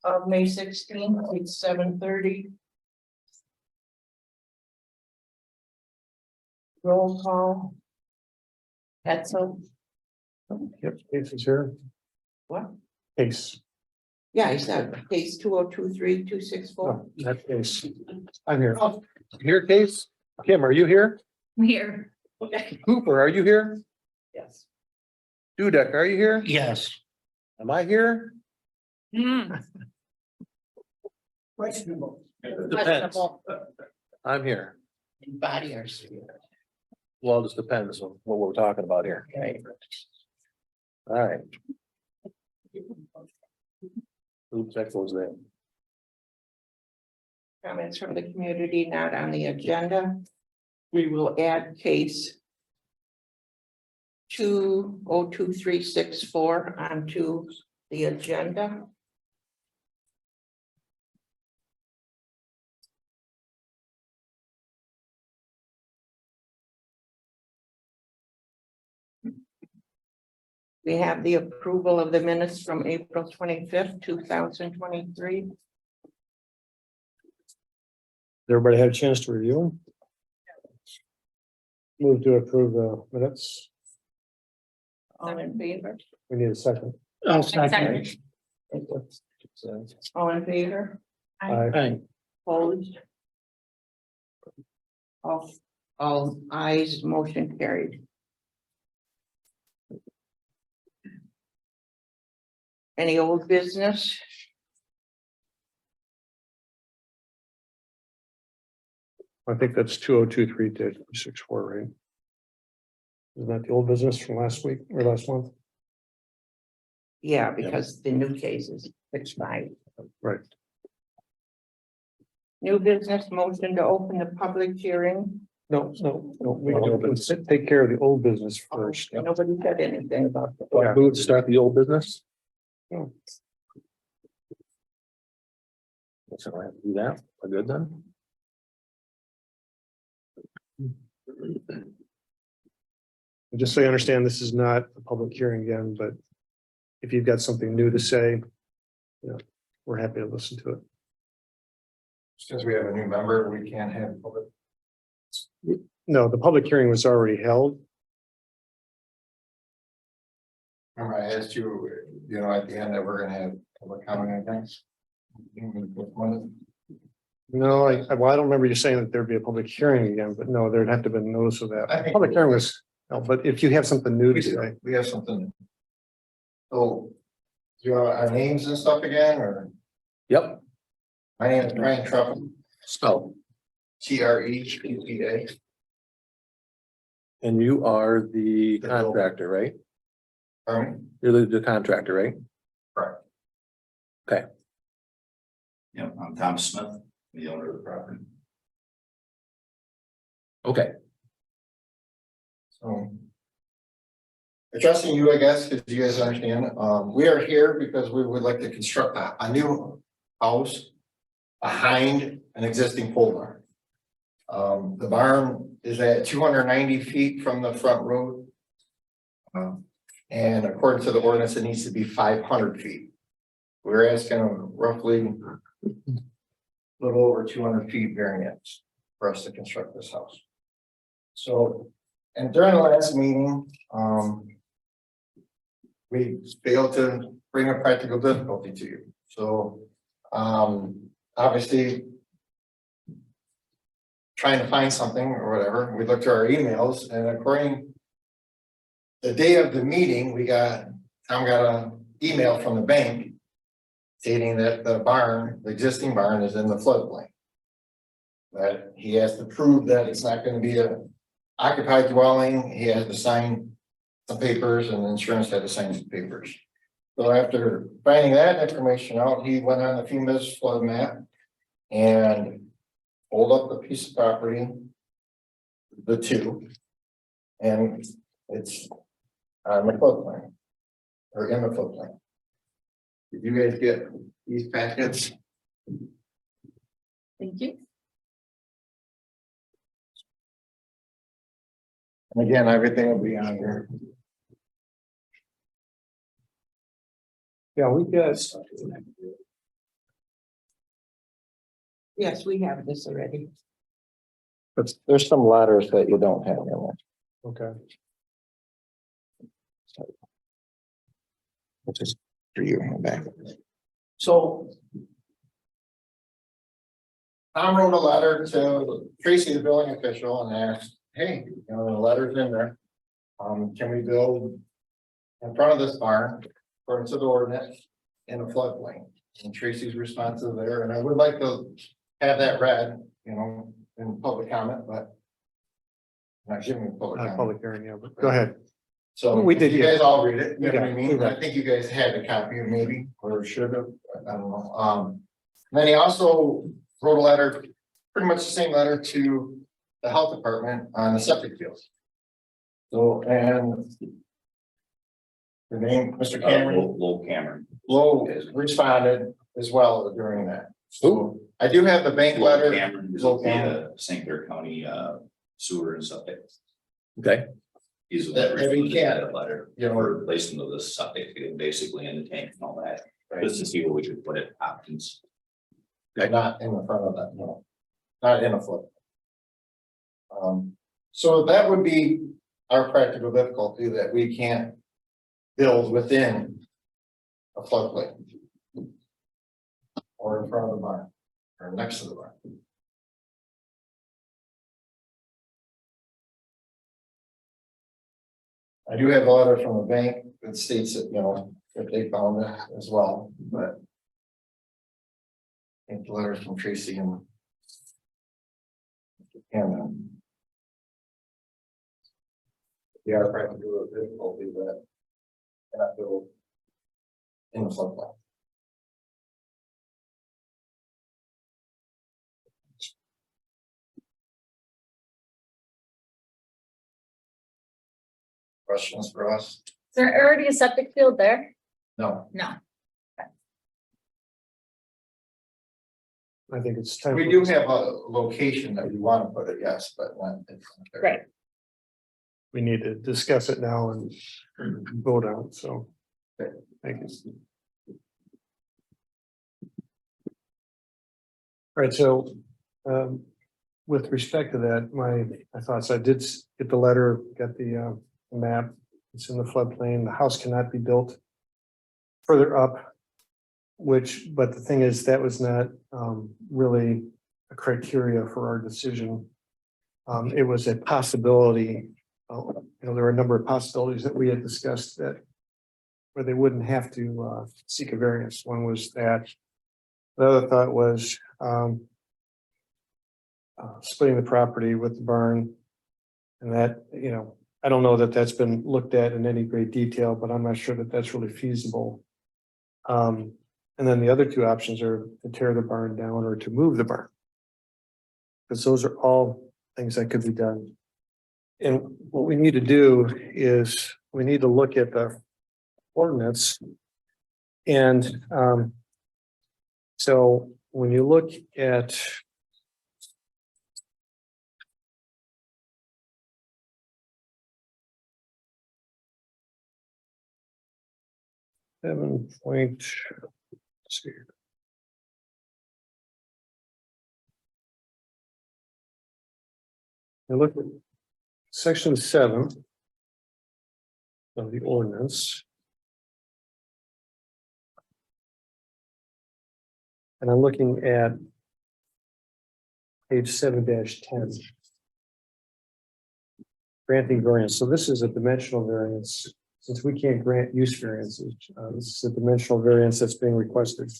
of May 16th, it's 7:30. Roll call. Hetzel, Yep, Case is here. what? Case. Yeah, he said case 2023-264. Oh, that Case. I'm here. Oh. Here, Case? Kim, are you here? Here. Okay. Cooper, are you here? Yes. Dudek, are you here? Yes. Am I here? Questionable. Depends. I'm here. Body or spirit. Well, it just depends on what we're talking about here. Right. All right. Oops, that goes there. Comments from the community not on the agenda. We will add case 202364 onto the agenda. We have the approval of the minutes from April 25th, 2023. Everybody had a chance to review them? Move to approve the minutes. All in favor? We need a second. I'll second. All in favor? Aye. Opposed? All ayes, motion carried. Any old business? I think that's 2023-264, right? Isn't that the old business from last week or last month? Yeah, because the new cases expired. Right. New business motion to open the public hearing. No, we can take care of the old business first. Yep. Nobody said anything about that. Yeah. Move to start the old business? No. So I have to do that. We're good then? Just so you understand, this is not a public hearing again, but if you've got something new to say, you know, we're happy to listen to it. Since we have a new member, we can't have public. No, the public hearing was already held. Remember, I asked you, you know, at the end that we're gonna have public comment, I think. No, well, I don't remember you saying that there'd be a public hearing again, but no, there'd have to be a notice of I that. think- Public hearing was, no, but if you have something new to say, We have something. So, do you want our names and stuff again, or? yep, My name is Brian Trupp, spell. TREPPA. And you are the contractor, right? Pardon? You're the contractor, right? Correct. Okay. Yeah, I'm Tom Smith, the owner of the property. Okay. So. Addressing you, I guess, because you guys understand, we are here because we would like to construct a new house behind an existing pole barn. The barn is at 290 feet from the front road. And according to the ordinance, it needs to be 500 feet. We're asking roughly a little over 200 feet variance for us to construct this house. So, and during the last meeting, we failed to bring a practical difficulty to you. So, obviously, trying to find something or whatever, we looked at our emails, and according the day of the meeting, Tom got an email from the bank stating that the existing barn is in the floodplain. That he has to prove that it's not going to be a occupied dwelling. He has to sign some papers, and insurance had to sign some papers. So after finding that information out, he went on the FEMA's flood map and pulled up the piece of property, the two, and it's on the floodplain, or in the floodplain. Did you guys get these packets? Thank you. And again, everything will be on here. Yeah, we got, Yes, we have this already. There's some letters that you don't have in there. Okay, Which is for you in the back. So Tom wrote a letter to Tracy, the building official, and asked, hey, you know, the letter's in there. Can we build in front of this barn, according to the ordinance, in a floodplain? And Tracy's response is there, and I would like to have that read, you know, in public comment, but not giving you public not a comment. public hearing, yeah, but go ahead. So We did you get- guys all read it, you we know what I got- we mean? read I think you guys had a copy maybe, or should have, I don't know. Then he also wrote a letter, pretty much the same letter to the health department on the septic fields. So, and the name, Mr. Cameron, Low Cameron. Lowe responded as well during that. So I do have the bank Low letter. Cameron is Low the Cameron. St. Clair County sewer and septic. Okay. He's the That one every responding to can, that letter, you know, for replacement of the septic field, basically in the tank and all that, right, just to see where we could put it options. not in the front of that, no, not in a foot. So that would be our practical difficulty, that we can't build within a floodplain. Or in front of the barn, or next to the barn. I do have a letter from the bank that states that, you know, that they found it as well, but. I think the letters from Tracy and. They are practical difficulty that. Cannot build. In the floodplain. Questions for us? Is there already a septic field there? No, No. I think it's time. we do have a location that we want to put it, yes, but not. Right. We need to discuss it now and vote on it, so. Thank you. All right, so, with respect to that, my thoughts, I did get the letter, got the, map. It's in the floodplain. The house cannot be built further up. But the thing is, that was not, really a criteria for our decision. It was a possibility. There were a number of possibilities that we had discussed that where they wouldn't have to seek a variance. One was that. The other thought was splitting the property with the barn. And that, I don't know that that's been looked at in any great detail, but I'm not sure that that's really feasible. And then the other two options are to tear the barn down or to move the barn. Because those are all things that could be done. And what we need to do is we need to look at the ordinance. And so when you look at Seven point, let's see. Now look at section 7 of the ordinance. And I'm looking at page 7-10. Granting variance. So this is a dimensional variance. Since we can't grant use variances, this is a dimensional variance that's being requested.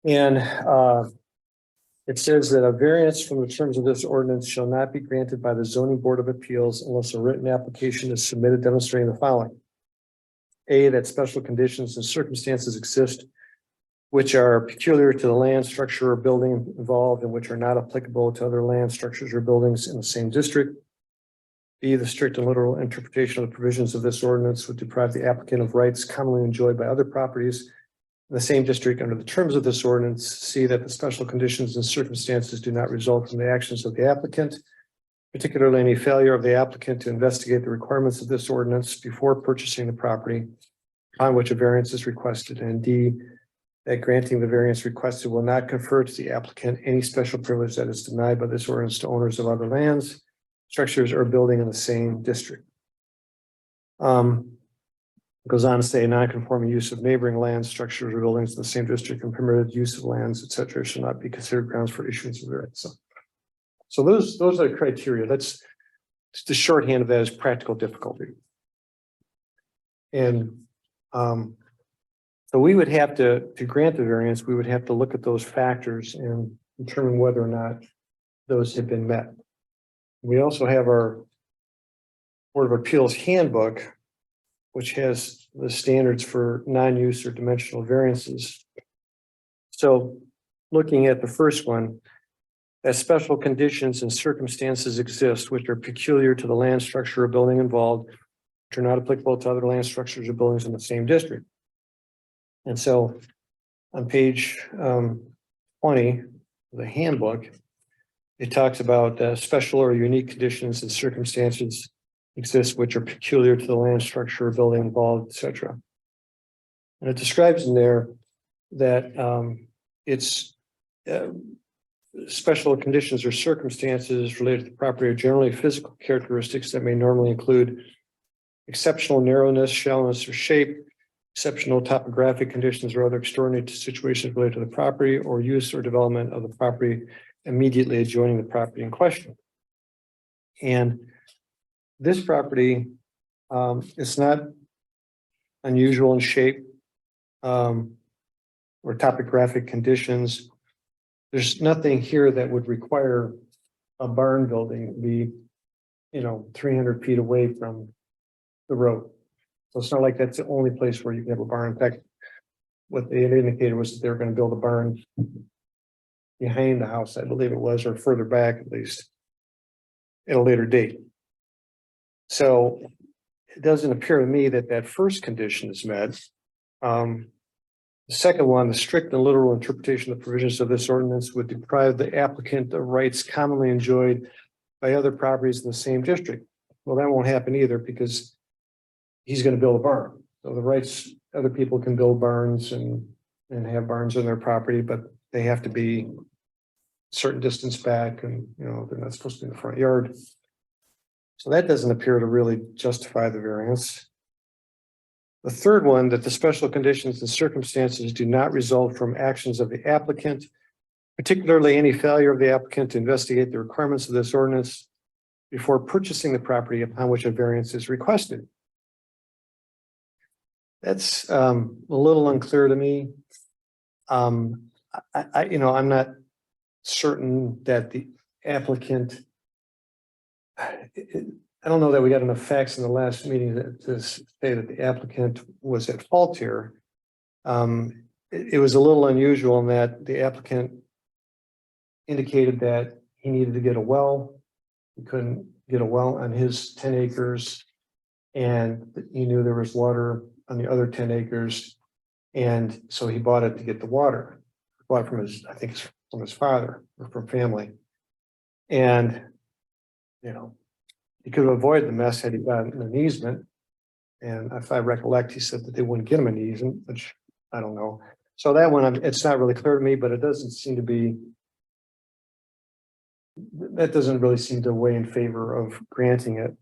And it says that a variance from the terms of this ordinance shall not be granted by the zoning board of appeals unless a written application is submitted demonstrating the following. A, that special conditions and circumstances exist which are peculiar to the land, structure, or building involved and which are not applicable to other land, structures, or buildings in the same district. B, the strict and literal interpretation of the provisions of this ordinance would deprive the applicant of rights commonly enjoyed by other properties in the same district under the terms of this ordinance. C, that the special conditions and circumstances do not result from the actions of the applicant, particularly any failure of the applicant to investigate the requirements of this ordinance before purchasing the property on which a variance is requested. And D, that granting the variance requested will not confer to the applicant any special privilege that is denied by this ordinance to owners of other lands, structures, or building in the same district. Goes on to say non-conforming use of neighboring lands, structures, or buildings in the same district and permitted use of lands, et cetera, shall not be considered grounds for issuance of variance. So those are the criteria. That's the shorthand of that is practical difficulty. And so we would have to grant the variance, we would have to look at those factors and determine whether or not those have been met. We also have our Board of Appeals handbook, which has the standards for non-use or dimensional variances. So looking at the first one, as special conditions and circumstances exist which are peculiar to the land structure or building involved, which are not applicable to other land structures or buildings in the same district. And so on page 20 of the handbook, it talks about special or unique conditions and circumstances exist which are peculiar to the land structure or building involved, etc. And it describes in there that it's special conditions or circumstances related to the property are generally physical characteristics that may normally include exceptional narrowness, shallowness, or shape, exceptional topographic conditions or other extraordinary situations related to the property or use or development of the property immediately adjoining the property in question. And this property is not unusual in shape or topographic conditions. There's nothing here that would require a barn building to be, 300 feet away from the road. So it's not like that's the only place where you can have a barn. In fact, what they had indicated was that they were going to build a barn behind the house, I believe it was, or further back at least, at a later date. So it doesn't appear to me that that first condition is met. The second one, the strict and literal interpretation of the provisions of this ordinance would deprive the applicant of rights commonly enjoyed by other properties in the same district. Well, that won't happen either because he's going to build a barn. So the rights, other people can build barns and have barns on their property, but they have to be a certain distance back and, they're not supposed to be in the front yard. So that doesn't appear to really justify the variance. The third one, that the special conditions and circumstances do not result from actions of the applicant, particularly any failure of the applicant to investigate the requirements of this ordinance before purchasing the property upon which a variance is requested. That's a little unclear to me. I'm not certain that the applicant, I don't know that we got enough facts in the last meeting to say that the applicant was at fault here. It was a little unusual in that the applicant indicated that he needed to get a well. He couldn't get a well on his 10 acres. And he knew there was water on the other 10 acres. And so he bought it to get the water. He bought it from I think it's from his father or from family. And, he could have avoided the mess had he gotten an easement. And if I recollect, he said that they wouldn't get him an easement, which I don't know. So that one, it's not really clear to me, but it doesn't seem to be, that doesn't really seem to weigh in favor of granting it.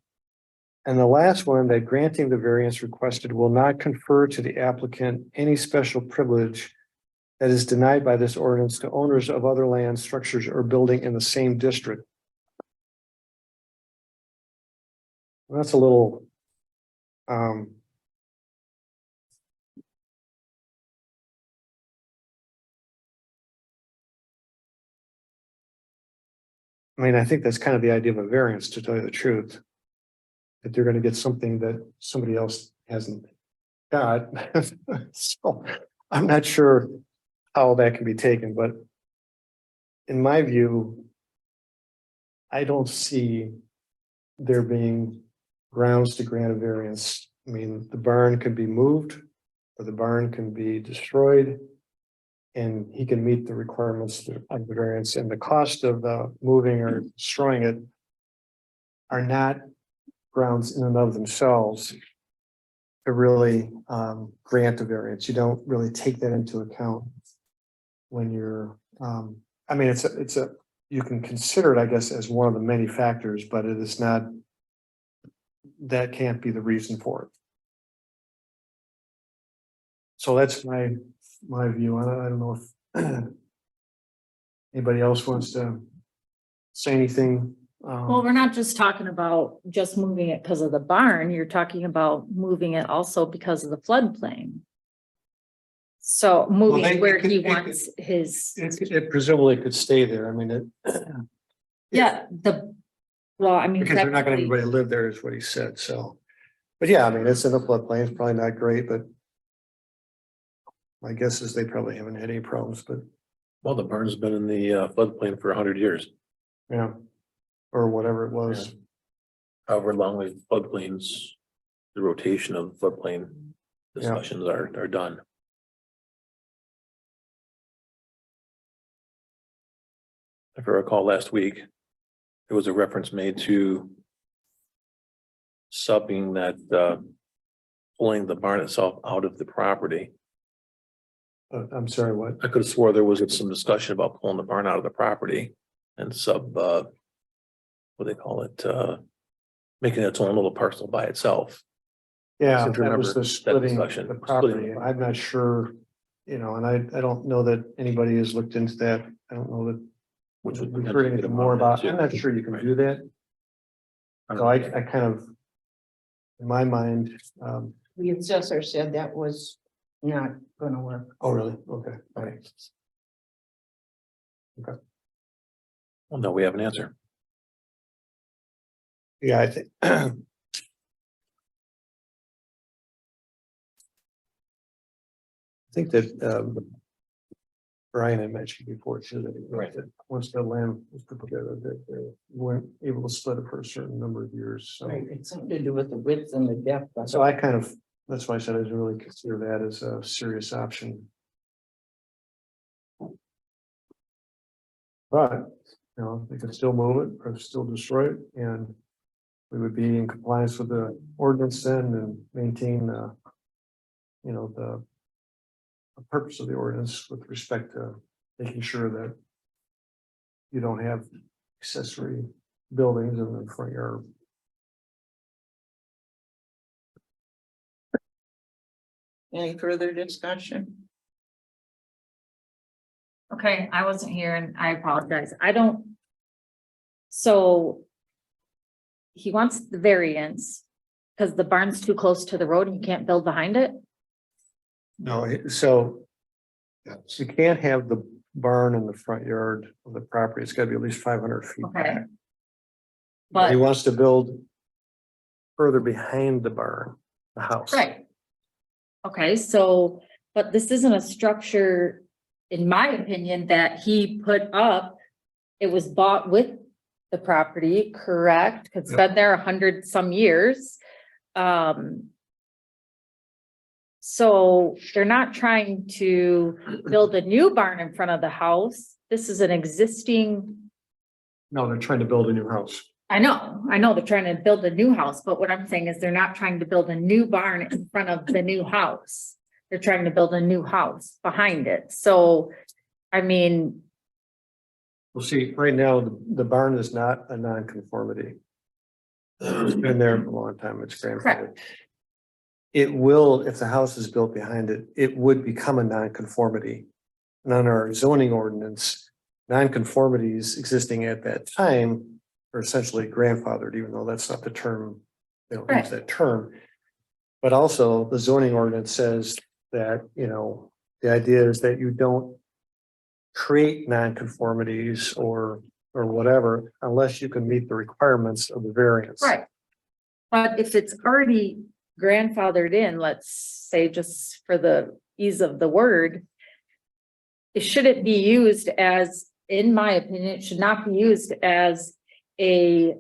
And the last one, that granting the variance requested will not confer to the applicant any special privilege that is denied by this ordinance to owners of other land, structures, or building in the same district. That's a little I think that's kind of the idea of a variance, to tell you the truth, that they're going to get something that somebody else hasn't got. So I'm not sure how that can be taken, but in my view, I don't see there being grounds to grant a variance. The barn can be moved or the barn can be destroyed and he can meet the requirements of the variance, and the cost of moving or destroying it are not grounds in and of themselves to really grant a variance. You don't really take that into account when you're, I mean, it's a, you can consider it, I guess, as one of the many factors, but it is not, that can't be the reason for it. So that's my view on it. I don't know if anybody else wants to say anything. Well, we're not just talking about just moving it because of the barn, you're talking about moving it also because of the floodplain. So they moving where could- he it could- wants his, It presumably could stay there. I mean, it, yeah, well, I mean. because they're not gonna have technically- anybody live there is what he said, so. But yeah, I mean, it's in the floodplain, it's probably not great, but. My guess is they probably haven't had any problems, but Well, the barn's been in the floodplain for 100 years, yeah. Or whatever it was. however long the floodplains, the rotation of floodplain discussions are done. If I recall last week, there was a reference made to subbing that, pulling the barn itself out of the property. I'm sorry, what? I could have swore there was some discussion about pulling the barn out of the property and what do they call it, making its own little parcel by itself. Yeah, seem to that was remember the that splitting discussion. the property. Splitting. I'm not sure, and I don't know that anybody has looked into that. I don't know that. Which would We've heard potentially anything get more about, them I'm not sure you can do that. So I kind of, in my mind, The assessor said that was not gonna work. oh, really? Okay. Well, no, we have an answer. Yeah, I think. I think that, Brian had mentioned before too, that once the land was put together, that they weren't able to split it for a certain number of years, so. Right, it's something to do with the width and the depth. So I kind of, that's why I said I didn't really consider that as a serious option. But, they could still move it or still destroy it, and we would be in compliance with the ordinance then and maintain, the purpose of the ordinance with respect to making sure that you don't have accessory buildings in the front yard. Any further discussion? Okay, I wasn't here and I apologize. I don't. So. He wants the variance because the barn's too close to the road and you can't build behind it. No, so. You can't have the barn in the front yard of the property. It's gotta be at least 500 feet Okay. back. He But, wants to build further behind the barn, the house. right. Okay, so, but this isn't a structure, in my opinion, that he put up. It was bought with the property, correct? It's been there 100 some years. So they're not trying to build a new barn in front of the house. This is an existing. No, they're trying to build a new house. I know they're trying to build a new house, but what I'm saying is they're not trying to build a new barn in front of the new house. They're trying to build a new house behind it. So, I mean, Well, see, right now, the barn is not a non-conformity. It's been there for a long time. It's grandfathered. Correct. It will, if the house is built behind it, it would become a non-conformity. And on our zoning ordinance, non-conformities existing at that time are essentially grandfathered, even though that's not the term, they don't use Right. that term. But also, the zoning ordinance says that, the idea is that you don't create non-conformities or whatever, unless you can meet the requirements of the variance. right. But if it's already grandfathered in, let's say just for the ease of the word. It shouldn't be used as, in my opinion, it should not be used as a,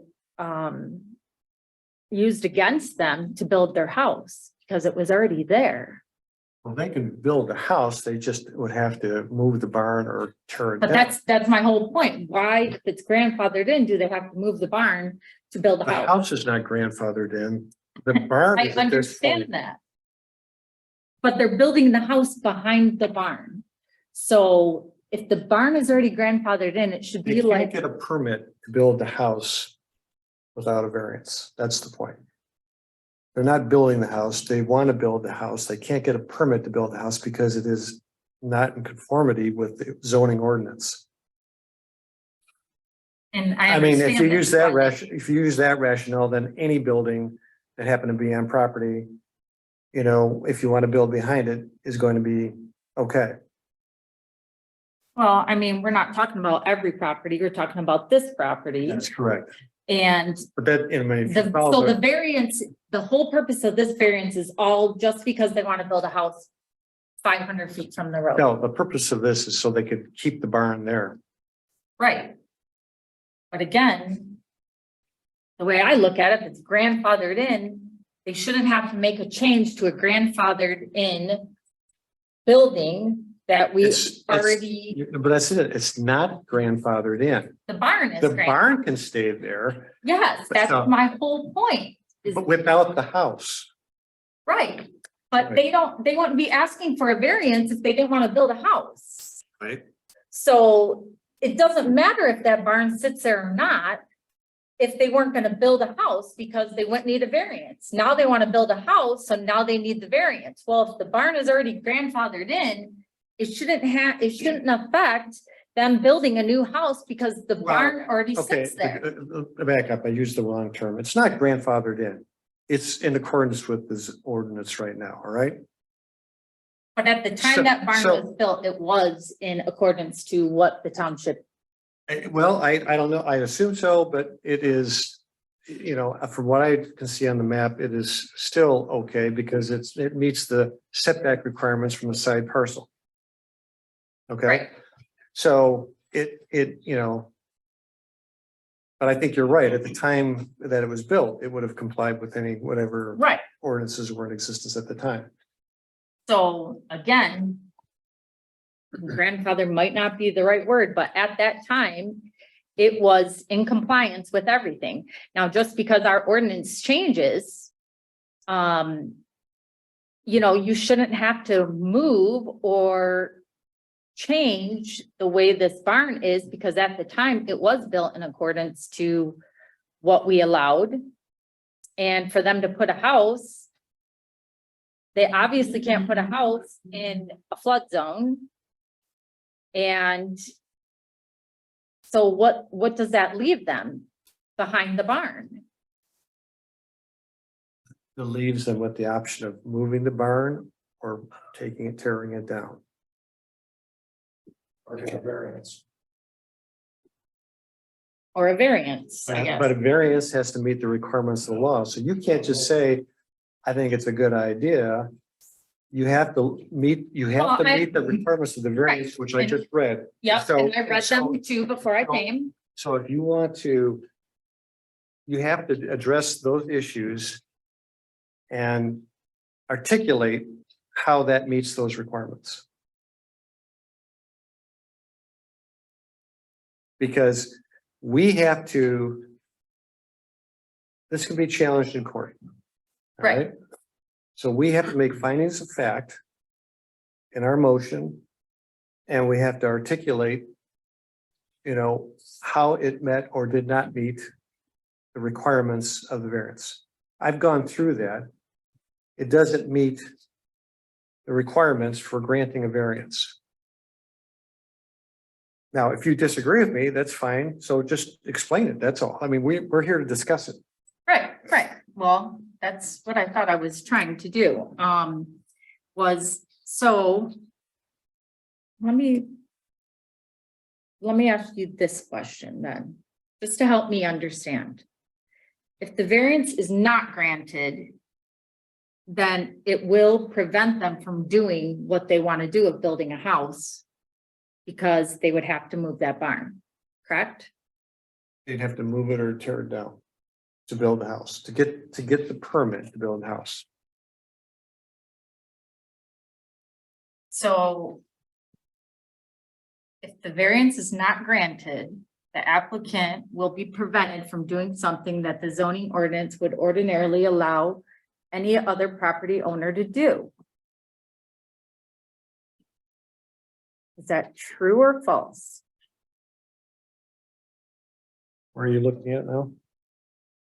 used against them to build their house, because it was already there. Well, they can build a house, they just would have to move the barn or tear it But down. that's my whole point. Why, if it's grandfathered in, do they have to move the barn to build a The house? house is not grandfathered in, the barn I is at this point. understand that, but they're building the house behind the barn. So if the barn is already grandfathered in, it should They be can't like, get a permit to build the house without a variance. That's the point. They're not building the house. They want to build the house. They can't get a permit to build the house because it is not in conformity with the zoning ordinance. and I mean, if you understand use this, that but- if you use that rationale, then any building that happened to be on property, you know, if you want to build behind it, is going to be okay. Well, I mean, we're not talking about every property, we're talking about this property. That's correct. And But that, I mean, if you the, follow so the- the variance, the whole purpose of this variance is all just because they want to build a house 500 feet from the road. no, the purpose of this is so they could keep the barn there. Right. But again, the way I look at it, if it's grandfathered in, they shouldn't have to make a change to a grandfathered in building that we It's- already, But that's it. It's not grandfathered in. the barn is The grand. barn can stay there, Yes, that's So- my whole point. Is but without the house. right, but Right. they wouldn't be asking for a variance if they didn't want to build a house. Right. So it doesn't matter if that barn sits there or not. If they weren't gonna build a house because they wouldn't need a variance. Now they want to build a house, so now they need the variance. Well, if the barn is already grandfathered in, it shouldn't affect them building a new house because the Well, barn already Okay, sits there. back up. I used the wrong term. It's not grandfathered in. It's in accordance with this ordinance right now, all right? But at the So- time that barn so- was built, it was in accordance to what the township. Well, I don't know. I assume so, but it is, you know, from what I can see on the map, it is still okay because it meets the setback requirements from the side parcel. Okay, Right. so you know. But I think you're right. At the time that it was built, it would have complied with any whatever Right. ordinances were in existence at the time. So again. Grandfather might not be the right word, but at that time. It was in compliance with everything. Now, just because our ordinance changes. You know, you shouldn't have to move or. Change the way this barn is, because at the time it was built in accordance to what we allowed. And for them to put a house. They obviously can't put a house in a flood zone. And. So what does that leave them behind the barn? It leaves them with the option of moving the barn or tearing it down. Or getting a variance. Or a variance, I But guess. a variance has to meet the requirements of the law, so you can't just say, I think it's a good idea. You have to meet the requirements of the variance, which I just read. Yep, So- and I read so- them too before I so- came. So if you want to, you have to address those issues and articulate how that meets those requirements. Because we have to, this can be challenged in court. all Right. So we have to make findings of fact in our motion, and we have to articulate, you know, how it met or did not meet the requirements of the variance. I've gone through that. It doesn't meet the requirements for granting a variance. Now, if you disagree with me, that's fine. So just explain it. That's all. I mean, we're here to discuss it. Right. Well, that's what I thought I was trying to do, so. Let me ask you this question then, just to help me understand. If the variance is not granted, then it will prevent them from doing what they want to do of building a house. Because they would have to move that barn, correct? They'd have to move it or tear it down to build a house, to get the permit to build a house. So. If the variance is not granted, the applicant will be prevented from doing something that the zoning ordinance would ordinarily allow any other property owner to do. Is that true or false? Where are you looking at now?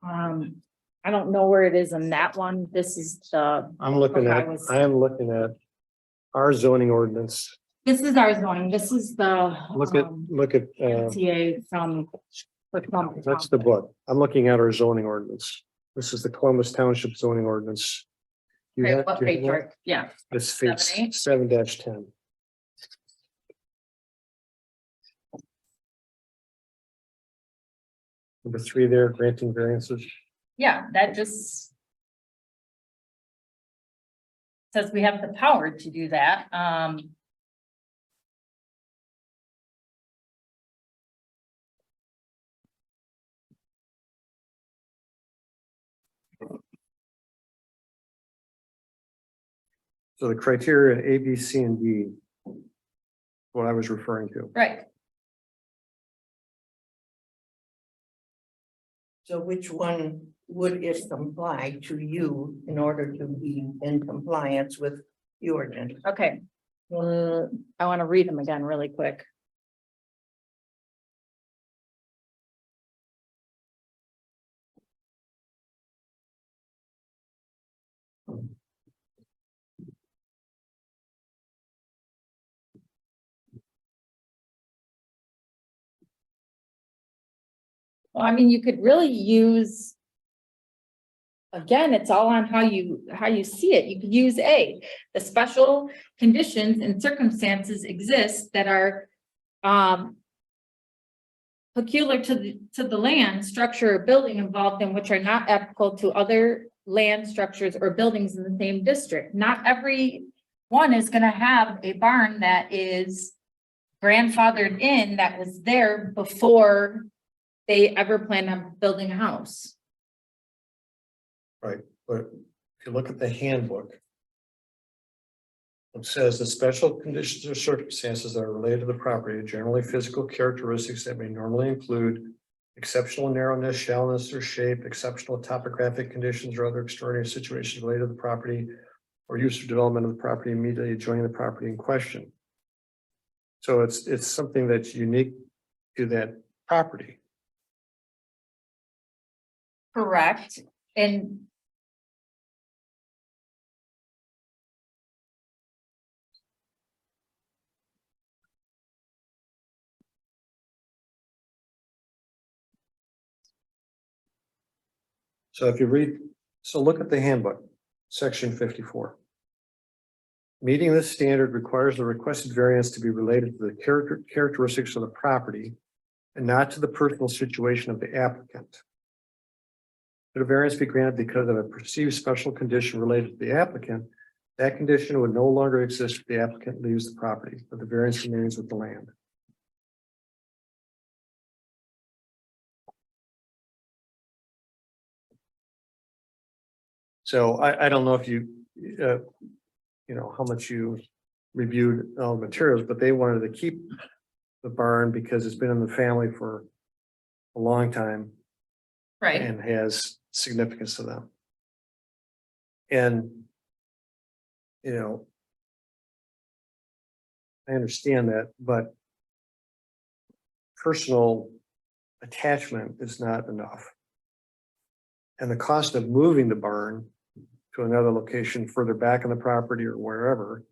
I don't know where it is in that one. This is the, I'm looking Okay, at, I am looking at our zoning ordinance. this is our zoning. This is the. Look at, MTA from. that's the book. I'm looking at our zoning ordinance. This is the Columbus Township zoning ordinance. You Okay, have what to- page are, yeah, It's 7, 8? 7-10. Number 3 there, granting variances. yeah, that just. Says we have the power to do that, So the criteria A, B, C, and D. What I was referring to. right, So which one would it apply to you in order to be in compliance with the ordinance? okay. I wanna read them again really quick. Well, I mean, you could really use. Again, it's all on how you see it. You could use A, the special conditions and circumstances exist that are. Peculiar to the land, structure, or building involved in which are not applicable to other land structures or buildings in the same district. Not every one is gonna have a barn that is grandfathered in that was there before they ever planned on building a house. Right, but if you look at the handbook. It says the special conditions or circumstances that are related to the property, are generally physical characteristics that may normally include. Exceptional narrowness, shallowness, or shape, exceptional topographic conditions or other extraordinary situations related to the property. Or use or development of the property immediately adjoining the property in question. So it's something that's unique to that property. Correct, and. So if you read, so look at the handbook, section 54. Meeting this standard requires the requested variance to be related to the characteristics of the property and not to the personal situation of the applicant. Should a variance be granted because of a perceived special condition related to the applicant, that condition would no longer exist if the applicant leaves the property, but the variance remains with the land. So I don't know if you, how much you reviewed all the materials, but they wanted to keep the barn because it's been in the family for a long time Right, and has significance to them. And, I understand that, but personal attachment is not enough. And the cost of moving the barn to another location further back on the property or wherever,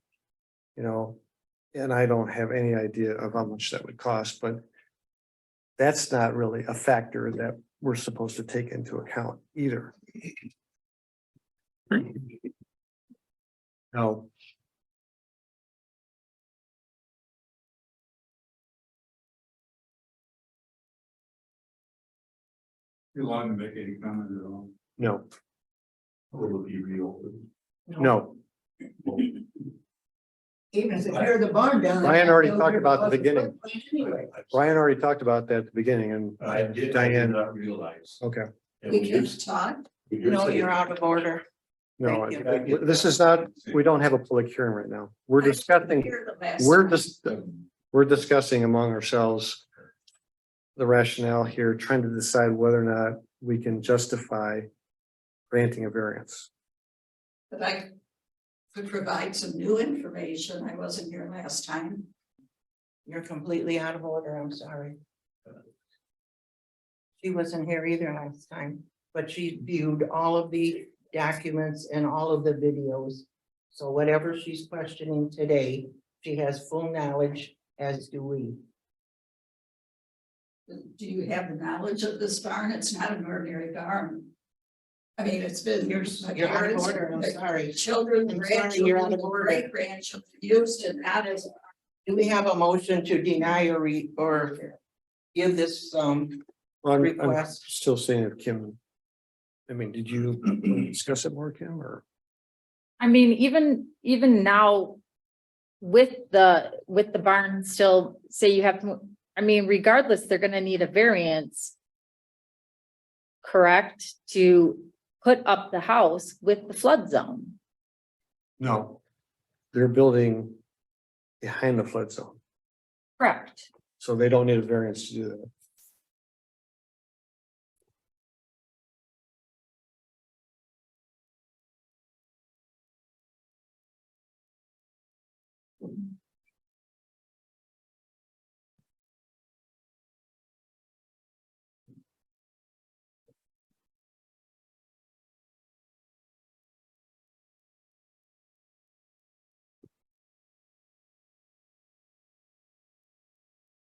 and I don't have any idea of how much that would cost, but that's not really a factor that we're supposed to take into account either. No. You want to make any comment at all? No, Will it be reopened? no. Even if you're the barn down there. Ryan already talked about the beginning. Anyway, Ryan already talked about that at the beginning and I did Diane, not realize. okay, we just talked. No, you're out of order. no, Thank you. this is not, we don't have a public hearing right now. We're discussing, we're discussing among ourselves the rationale here, trying to decide whether or not we can justify granting a variance. But I could provide some new information. I wasn't here last time. You're completely out of order, I'm sorry. She wasn't here either last time, but she viewed all of the documents and all of the videos. So whatever she's questioning today, she has full knowledge, as do we. Do you have the knowledge of this barn? It's not an ordinary barn. I mean, it's been years. You're out of order, I'm sorry. Children, I'm sorry, you're out grandchildren, of order. great grandchildren used it, not as. Do we have a motion to deny or give this, I'm request? still saying if Kim. I mean, did you discuss it more, Kim, or? I mean, even now. With the barn still, say you have to, I mean, regardless, they're gonna need a variance. Correct, to put up the house with the flood zone. No. They're building behind the flood zone, Correct. so they don't need a variance to do that.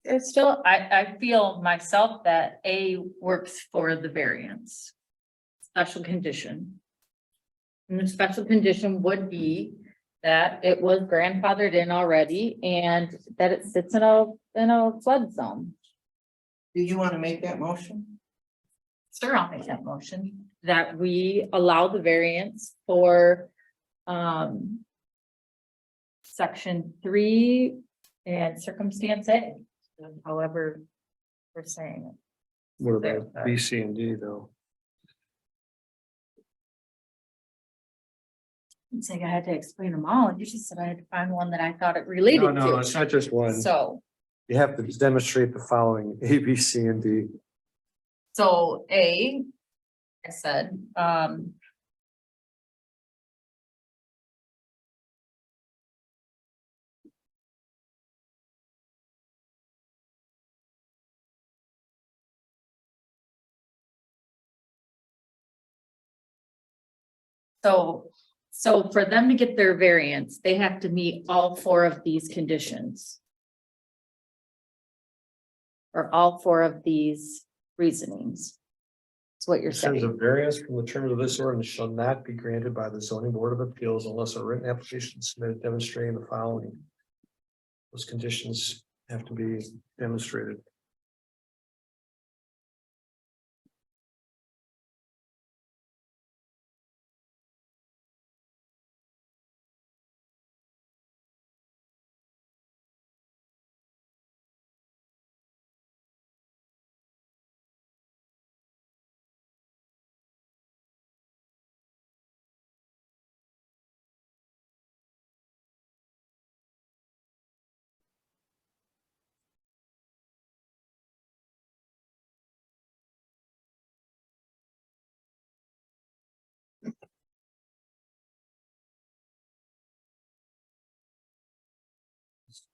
It's still, I feel myself that A works for the variance. Special condition. And the special condition would be that it was grandfathered in already and that it sits in a flood zone. Do you want to make that motion? Sure, I'll make that motion, that we allow the variance for, section 3 and circumstance A, however we're saying it. What about B, C, and D though? It's like I had to explain them all, and you just said I had to find one that I thought it related No, it's to. not just one. So, You have to demonstrate the following: A, B, C, and D. so A, I said, so for them to get their variance, they have to meet all 4 of these conditions. Or all 4 of these reasonings. That's what you're It says a saying. variance from the terms of this ordinance shall not be granted by the zoning board of appeals unless a written application is submitted demonstrating the following. Those conditions have to be demonstrated.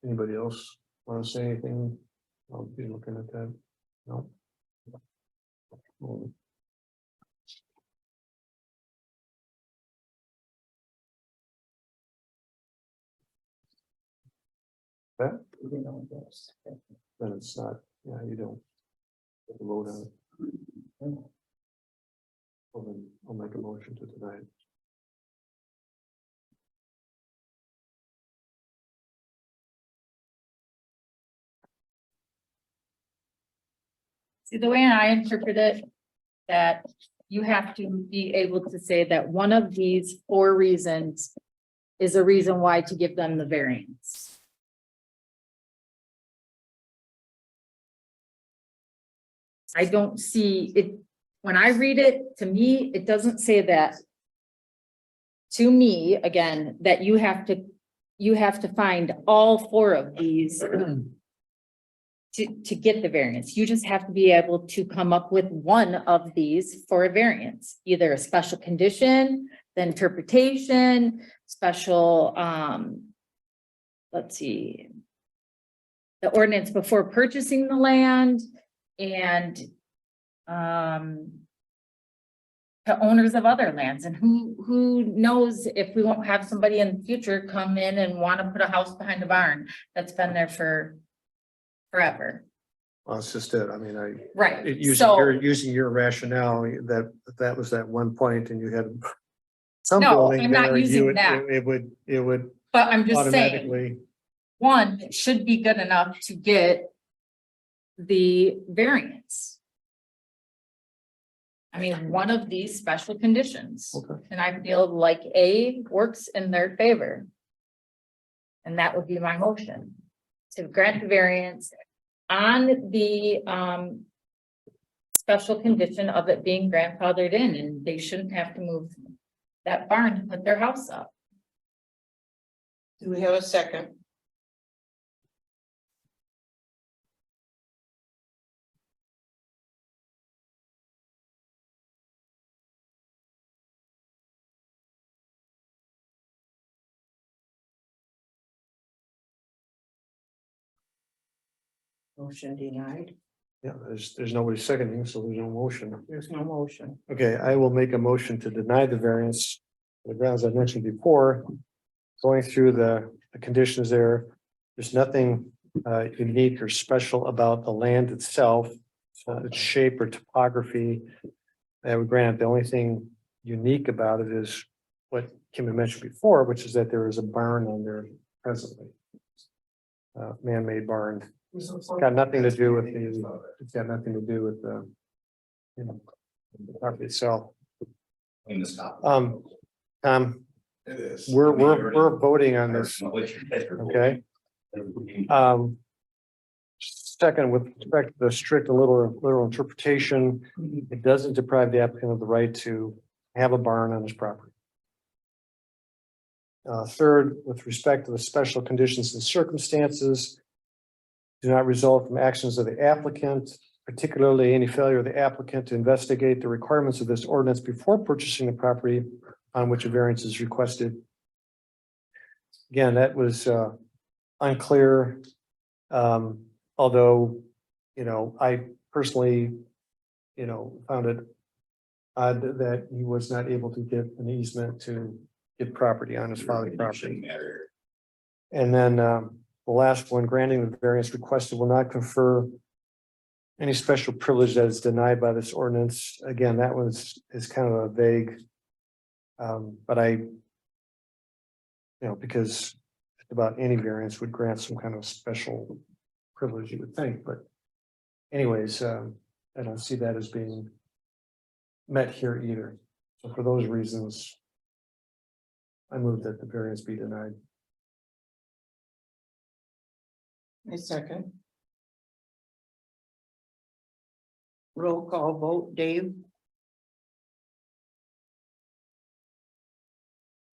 Anybody else want to say anything? I'll be looking at that. No. That, then it's not, yeah, you don't. Have to vote on it. Well, then I'll make a motion to deny it. See, the way I interpret it, that you have to be able to say that one of these 4 reasons is a reason why to give them the variance. I don't see it, when I read it, to me, it doesn't say that. To me, again, that you have to find all 4 of these to get the variance. You just have to be able to come up with one of these for a variance, either a special condition, the interpretation, special, let's see, the ordinance before purchasing the land and, to owners of other lands, and who knows if we won't have somebody in the future come in and want to put a house behind a barn that's been there for forever. Well, it's just it. I mean, Right, using your rationale, that was that one point and you had some No, building I'm not there, using that. it would but I'm just saying, automatically. one, it should be good enough to get the variance. I mean, one of these special conditions. Okay. And I feel like A works in their favor. And that would be my motion, to grant the variance on the, special condition of it being grandfathered in, and they shouldn't have to move that barn to put their house up. Do we have a second? Motion denied. Yeah, there's nobody seconding, so there's no motion. There's no motion. Okay, I will make a motion to deny the variance. For the grounds I mentioned before, going through the conditions there, there's nothing unique or special about the land itself, its shape or topography. I would grant the only thing unique about it is what Kim had mentioned before, which is that there is a barn on there presently. Man-made barn. It's got nothing to do with it's got nothing to do with the, you know, the property itself. In this copy. Tom, It is. we're voting on this, okay? Second, with respect to the strict and literal interpretation, it doesn't deprive the applicant of the right to have a barn on his property. Third, with respect to the special conditions and circumstances, do not result from actions of the applicant, particularly any failure of the applicant to investigate the requirements of this ordinance before purchasing the property on which a variance is requested. Again, that was unclear. Although, you know, I personally, you know, found it odd that he was not able to get an easement to get property on his father's property. And then the last one, granting the variance requested will not confer any special privilege that is denied by this ordinance. Again, that is kind of a vague. But you know, because about any variance would grant some kind of special privilege, you would think, but anyways, I don't see that as being met here either. So for those reasons, I move that the variance be denied. A second. Roll call vote, Dave,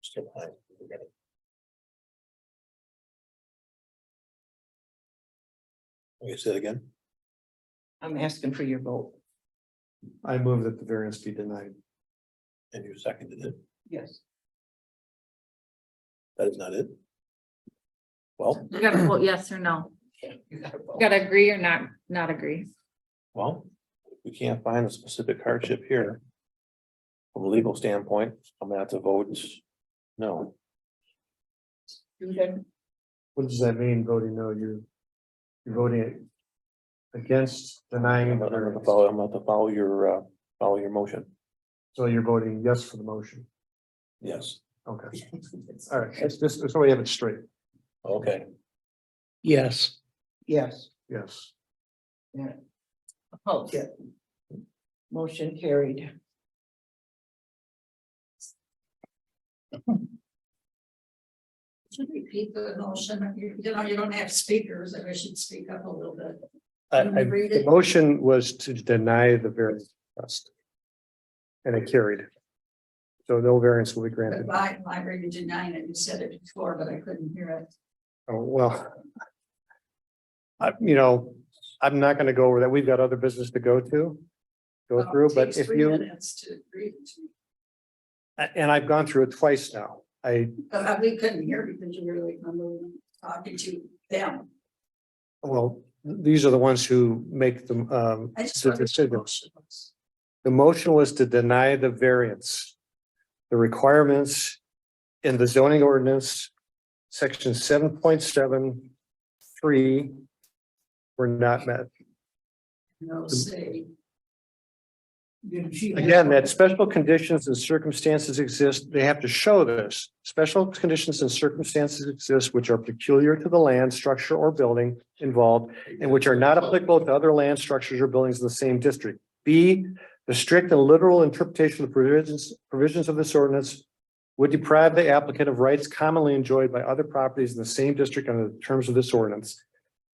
Still high. Can you say it again? I'm asking for your vote. I move that the variance be denied. And you seconded it. Yes. That is not it. Well, You gotta vote yes or no. You gotta You vote. gotta agree or not agree. well, if we can't find a specific hardship here. From a legal standpoint, I'm gonna have to vote no. Susan, What does that mean, voting no? You're voting against denying I'm the gonna variance. follow your motion. So you're voting yes for the motion. Yes. Okay. All right. That's just so we have it straight. Okay. Yes. yes, Yes. Opposed. yeah. Motion carried. Should repeat the motion, you know, you don't have speakers, and I should speak up a little bit. The motion was to deny the variance request. And it carried. So no variance will be But granted. my reading denying it, you said it before, but I couldn't hear it. Oh, well. I'm not gonna go over that. We've got other business to go through. Go Well, through, it but takes if 3 you, minutes to read it. and I've gone through it twice now. But we couldn't hear because you were like, talking to them. Well, these are the ones who make the I just the wanted to- decisions. The motion was to deny the variance. The requirements in the zoning ordinance, section 7.73 were not met. No say. Again, that special conditions and circumstances exist, they have to show this. Special conditions and circumstances exist which are peculiar to the land, structure, or building involved, and which are not applicable to other land, structures, or buildings in the same district. B, the strict and literal interpretation of the provisions of this ordinance would deprive the applicant of rights commonly enjoyed by other properties in the same district under the terms of this ordinance.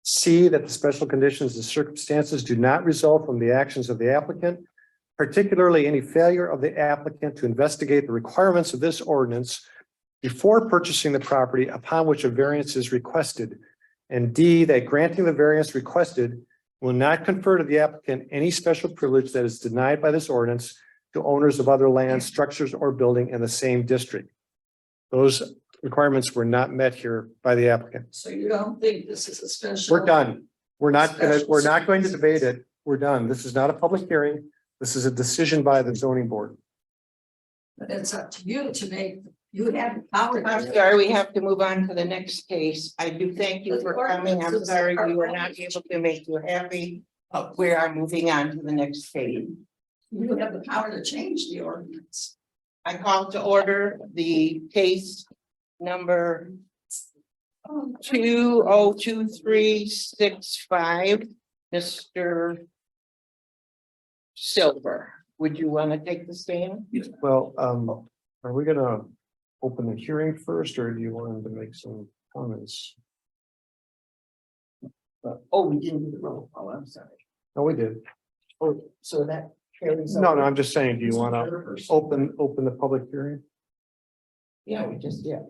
C, that the special conditions and circumstances do not result from the actions of the applicant, particularly any failure of the applicant to investigate the requirements of this ordinance before purchasing the property upon which a variance is requested. And D, that granting the variance requested will not confer to the applicant any special privilege that is denied by this ordinance to owners of other land, structures, or building in the same district. Those requirements were not met here by the applicant. So you don't think this is a special? We're done. We're not going to debate it. We're done. This is not a public hearing. This is a decision by the zoning board. But it's up to you to make, you have the power. I'm sorry, we have to move on to the next case. I do thank you for coming. I'm sorry we were not able to make you happy. We are moving on to the next case. You have the power to change the ordinance. I call to order the case number 202365. Mr. Silver, would you want to take the stand? Well, are we gonna open the hearing first, or do you want him to make some comments? Oh, we didn't do the roll call, I'm sorry. No, we did. Oh, so that carries. No, over. I'm just saying, do you want to open the public hearing? Yeah, we just did.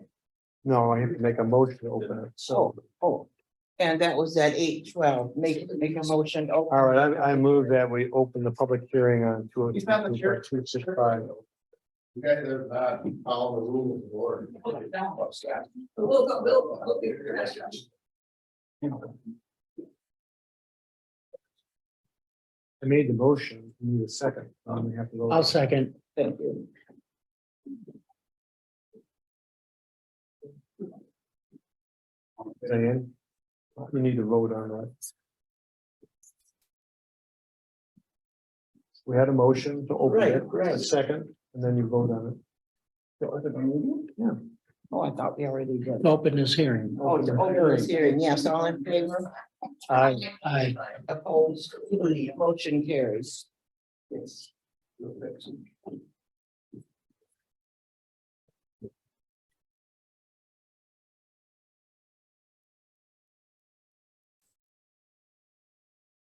No, I have to make a motion to open it, so. Oh, and that was at 8:12. Make a motion. All right, I move that we open the public hearing on You found the chair? 265. You guys are not following the rules of the board. We'll go, be your next one. I made the motion, you need a second. We have to vote. I'll second. Thank you. Diane, you need to vote on that. We had a motion to open it, Right. a second, and then you vote on it. Yeah. Oh, I thought we already did. Open this hearing. Oh, to open this hearing, yes, all in favor, Aye. opposed, motion carries. Yes.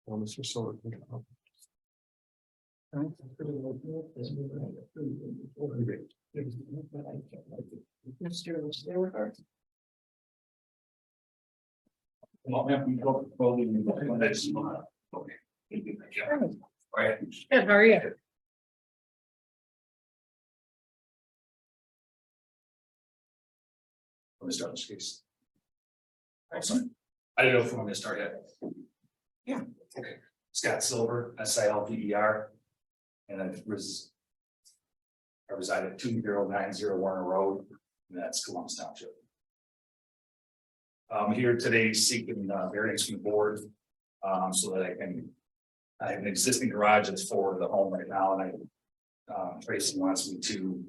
Mr. Silver. Mr. Silver. Good, how are you? Let me start this case. Excellent. I don't know if we want me to start yet. Yeah. Okay. Scott Silver, SILVER. And I reside at 2090 Warner Road, and that's Columbus Township. I'm here today seeking variance from the board, so that I have an existing garage that's forward of the home right now, and Tracy wants me to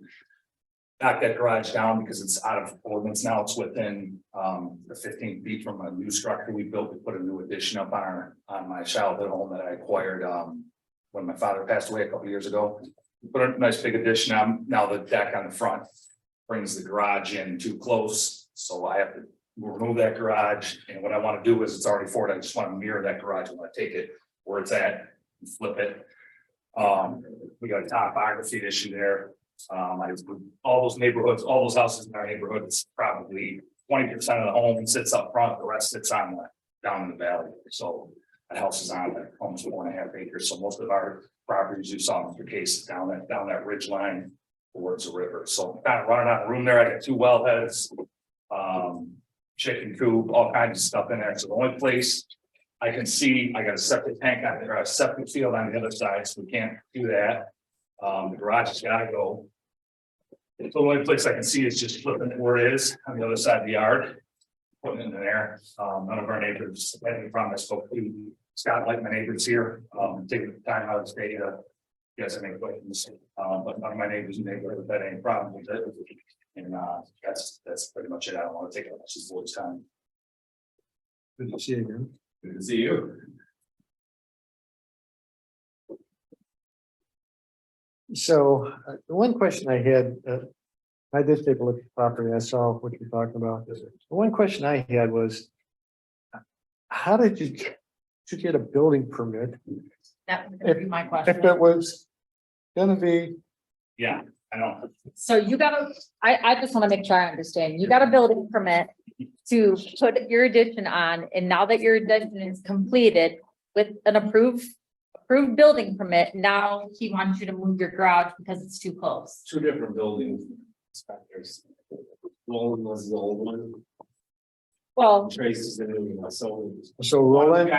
knock that garage down because it's out of ordinance now. It's within the 15 feet from a new structure we built. We put a new addition up on my childhood home that I acquired when my father passed away a couple years ago. We put a nice big addition on. Now the deck on the front brings the garage in too close, so I have to remove that garage. And what I want to do is, it's already forward. I just want to mirror that garage. I want to take it where it's at and flip it. We got a topography issue there. All those neighborhoods, all those houses in our neighborhood, it's probably 20% of the home sits up front, the rest sits on down in the valley. So that house is on almost 4.5 acres. So most of our properties you saw in your case down that ridge line towards the river. So I'm kind of running out of room there. I got 2 well heads, chicken coop, all kinds of stuff in there. So the only place I can see, I got a septic tank on there, a septic field on the other side, so we can't do that. The garage has gotta go. The only place I can see is just flipping it where it is on the other side of the yard. Putting it in there, none of our neighbors had any problem. I spoke to Scott, like my neighbors here, taking the time out of the day to. Yes, I make questions, but none of my neighbors and neighbors had any problem with it. And that's pretty much it. I don't want to take up much of the board's time. Good to see you again. Good to see you. So the one question I had, I did take a look at the property. I saw what you're talking about. The one question I had was, how did you get a building permit That would be my if question. it was gonna be? Yeah, I know. So you gotta, I just wanna make sure I understand. You got a building permit to put your addition on, and now that your addition is completed with an approved building permit, now he wants you to move your garage because it's too close. Two different building inspectors. One was the old one, Well, Tracy's the new one, so. So Roland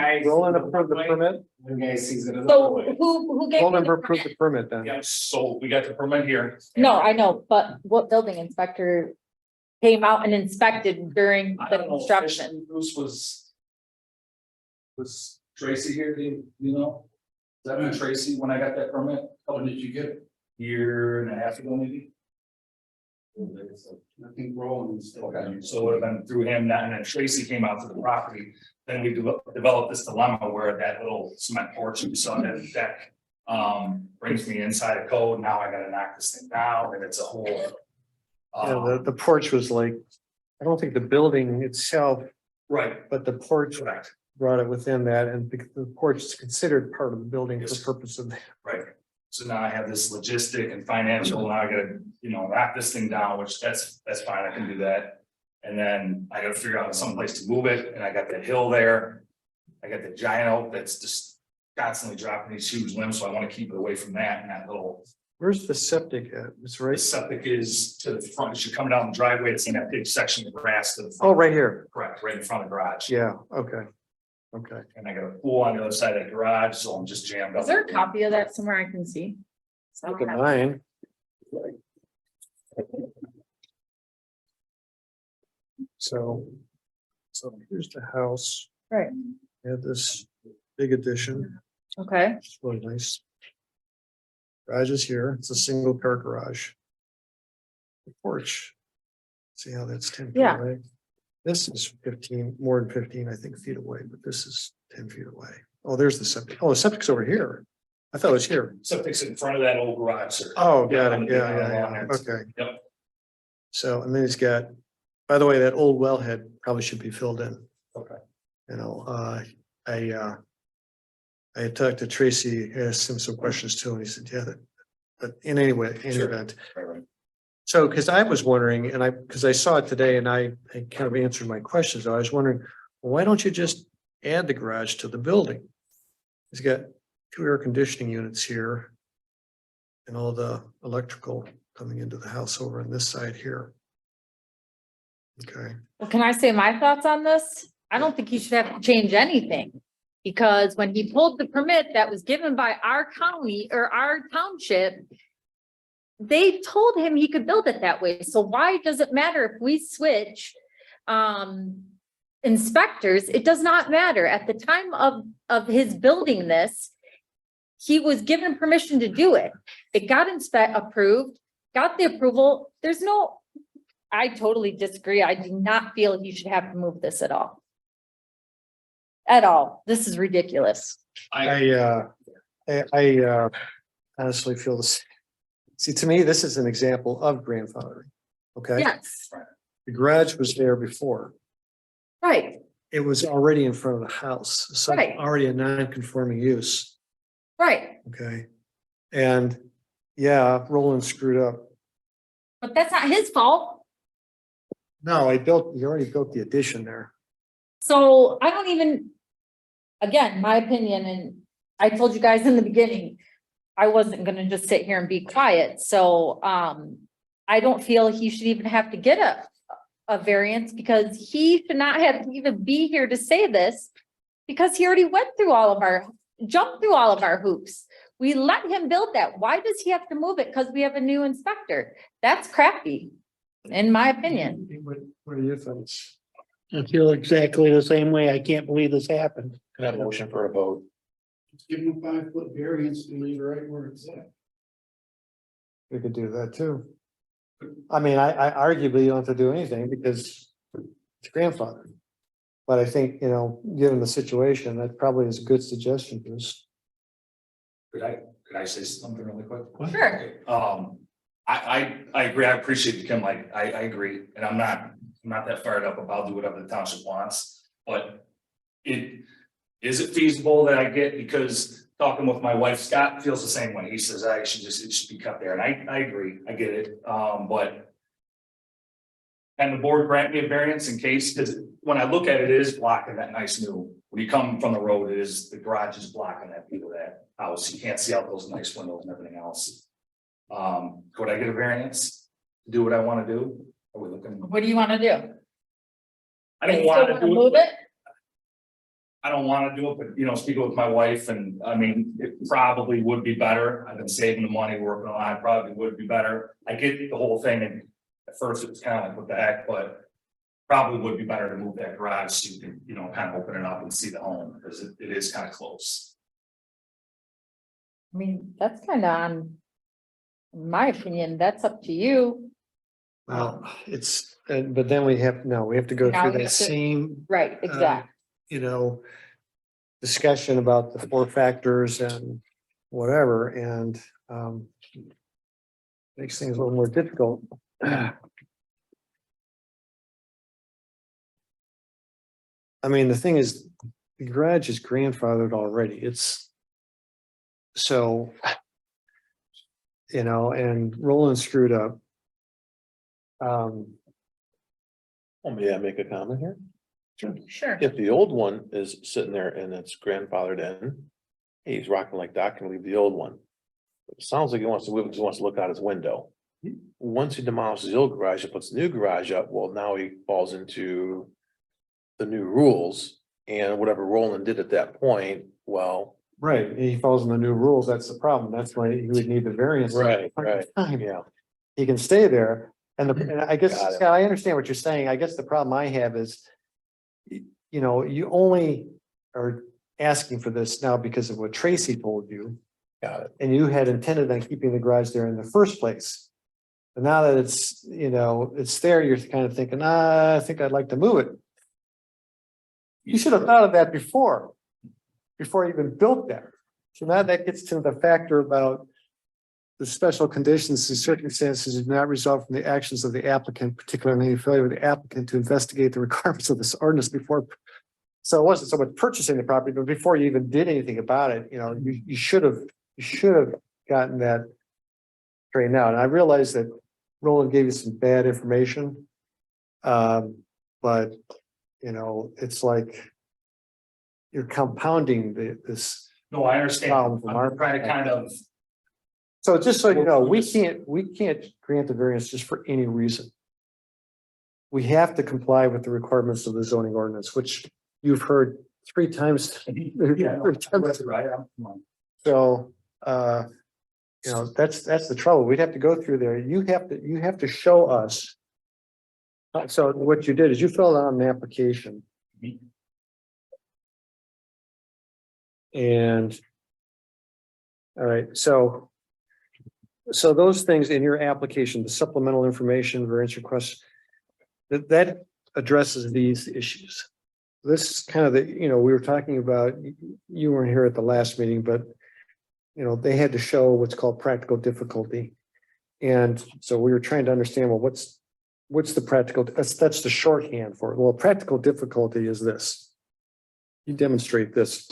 approved the permit? One guy sees it another so way. who gave you Roland the approved permit? the permit then? Yeah, so we got the permit here. No, I know, but what building inspector came out and inspected during I the don't know, construction? Bruce was Tracy here, do you know? Is that when Tracy, when I got that permit? When did you get it? Year and a half ago, maybe? I think Roland's still got Okay, it. so it would have been through him, and then Tracy came out to the property, then we developed this dilemma where that little cement porch we saw that deck. Brings me inside of code, now I gotta knock this thing down, and it's a whole. Yeah, the porch was like, I don't think the building itself, Right, but the porch correct, brought it within that, and the porch is considered part of the building for Yes. purpose of that. right, so now I have this logistic and financial, now I gotta, knock this thing down, which that's fine, I can do that. And then I gotta figure out someplace to move it, and I got the hill there. I got the giant oak that's just constantly dropping these huge limbs, so I wanna keep it away from that and that little. Where's the septic at? It's The right, septic is to the front, as you're coming down the driveway, it's in that big section of grass to the oh, front. right here. Correct, right in front of the garage. Yeah, okay. Okay. And I got a pool on the other side of the garage, so I'm just jammed up. Is there a copy of that somewhere I can see? So Look at mine. So here's the house. Right. We have this big addition, Okay, it's really nice. Garage is here, it's a single car garage. The porch. See how that's 10 feet Yeah. away? This is 15, more than 15, I think, feet away, but this is 10 feet away. Oh, there's the septic. Oh, the septic's over here. I thought it was here. Septic's in front of that old garage, sir. Oh, got Yeah, it. Yeah, on yeah, there. yeah. Okay. Yep. So, and then he's got, by the way, that old wellhead probably should be filled in. Okay. You know, I had talked to Tracy, asked him some questions too, and he said, yeah, but in any way, in any Sure. event. Right, right. So, because I was wondering, and because I saw it today and I kind of answered my questions, I was wondering, well, why don't you just add the garage to the building? He's got 2 air conditioning units here. And all the electrical coming into the house over on this side here. Okay, well, can I say my thoughts on this? I don't think he should have to change anything. Because when he pulled the permit that was given by our county or our township, they told him he could build it that way. So why does it matter if we switch inspectors? It does not matter. At the time of his building this, he was given permission to do it. It got approved, got the approval. I totally disagree. I do not feel he should have to move this at all. At all. This is ridiculous. I honestly feel this. See, to me, this is an example of grandfathering. Okay, Yes, the garage was there before. right, It was already in front of the house, so Right. already a non-conforming use. right. Okay, and yeah, Roland screwed up. But that's not his fault. No, you already built the addition there. So I don't even, again, my opinion, and I told you guys in the beginning, I wasn't gonna just sit here and be quiet, so, I don't feel he should even have to get a variance because he should not have to even be here to say this. because he already went through all of our, jumped through all of our hoops. We let him build that. Why does he have to move it? Because we have a new inspector. That's crappy, in my opinion. What do you think? I feel exactly the same way. I can't believe this happened. Can I have a motion for a vote? Give them a 5-foot variance to leave it right where it's at. We could do that too. I mean, I arguably don't have to do anything because it's grandfather. But I think, given the situation, that probably is a good suggestion, Bruce. Could I say something really quick? Sure. I agree. I appreciate you, Kim. Like, I agree. And I'm not that fired up about do whatever the township wants, but is it feasible that I get, because talking with my wife, Scott feels the same way. He says, it should be cut there. And I agree. I get it. But can the board grant me a variance in case, because when I look at it, it is blocking that nice new, when you come from the road, the garage is blocking that view of that house. You can't see out those nice windows and everything else. Could I get a variance to do what I want to do? Are we looking? What do you want to do? I don't You want still to do move it. it? I don't want to do it, but speaking with my wife, and I mean, it probably would be better. I've been saving the money, working on it, probably would be better. I get the whole thing, and at first it was kind of like, what the heck, but probably would be better to move that garage so you can, kind of open it up and see the home, because it is kind of close. I mean, that's kind of in my opinion, that's up to you. Well, but then we have to go Now through we that have to- same, Right, exactly. discussion about the 4 factors and whatever, and makes things a little more difficult. I mean, the thing is, the garage is grandfathered already. And Roland screwed up. May I make a comment here? Sure. If the old one is sitting there and it's grandfathered in, hey, he's rocking like Doc, can leave the old one. It sounds like he wants to look out his window. Once he demolishes the old garage and puts the new garage up, well, now he falls into the new rules, and whatever Roland did at that point, well. Right, he follows in the new rules. That's the problem. That's why he would need the variance. Right, Yeah. He can stay there. And I guess, Got it. Scott, I understand what you're saying. I guess the problem I have is, you only are asking for this now because of what Tracy told you. Got it. And you had intended on keeping the garage there in the first place. But now that it's, it's there, you're kind of thinking, I think I'd like to move it. You should have thought of that before you even built that. So now that gets to the factor about the special conditions and circumstances do not result from the actions of the applicant, particularly failure of the applicant to investigate the requirements of this ordinance before. So it wasn't so much purchasing the property, but before you even did anything about it, you should have gotten that straightened out. And I realize that Roland gave you some bad information. But it's like you're compounding this. No, I understand. Problem from our I'm trying to kind of. So just so you know, we can't grant the variance just for any reason. We have to comply with the requirements of the zoning ordinance, which you've heard 3 times. Right. So, that's the trouble. We'd have to go through there. You have to show us. So what you did is you filled out an application. And. All right, so those things in your application, the supplemental information, variance requests, that addresses these issues. This is kind of we were talking about, you weren't here at the last meeting, but they had to show what's called practical difficulty. And so we were trying to understand, well, what's the practical, that's the shorthand for it. Well, practical difficulty is this. You demonstrate this